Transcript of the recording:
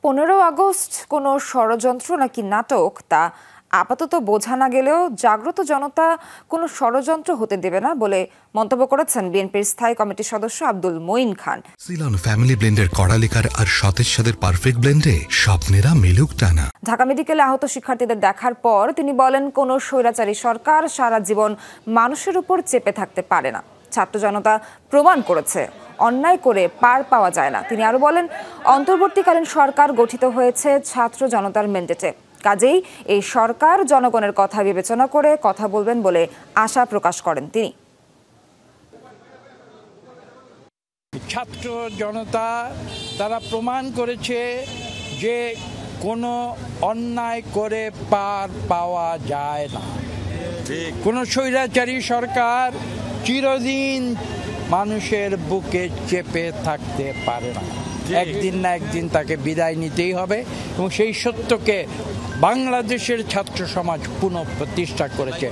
15 August কোনো ষড়যন্ত্র নাকি নাটক তা আপাতত বোঝা না গেলেও জাগ্রত জনতা কোনো ষড়যন্ত্র হতে দেবে না বলে মন্তব্য করেছেন বিএনপির স্থায়ী কমিটির সদস্য আব্দুল মঈন খান। সিলন ফ্যামিলি ব্লেন্ডের কড়ালিকার আর সতেজ সাদের পারফেক্ট ব্লেন্ডে স্বপ্নেরা মিলুক টানা। ঢাকা মেডিকেলে আহত শিক্ষার্থীদের দেখার পর তিনি বলেন, কোনো স্বৈরাচারী সরকার সারা জীবন মানুষের উপর চেপে থাকতে পারে না। ছাত্র জনতা প্রমাণ করেছে অন্যায় করে পার পাওয়া যায় না। তিনি আরো বলেন, অন্তর্বর্তীকালীন সরকার গঠিত হয়েছে ছাত্র জনতার ম্যান্ডেটে, কাজেই এই সরকার জনগণের কথা বিবেচনা করে কথা বলবেন বলে আশা প্রকাশ করেন তিনি। ছাত্র জনতা তারা প্রমাণ করেছে যে কোনো অন্যায় করে পার পাওয়া যায় না। কোনো স্বৈরাচারী সরকার চিরদিন মানুষের বুকে চেপে থাকতে পারে না। একদিন না একদিন তাকে বিদায় নিতেই হবে এবং সেই সত্যকে বাংলাদেশের ছাত্র সমাজ পুনঃপ্রতিষ্ঠা করেছে।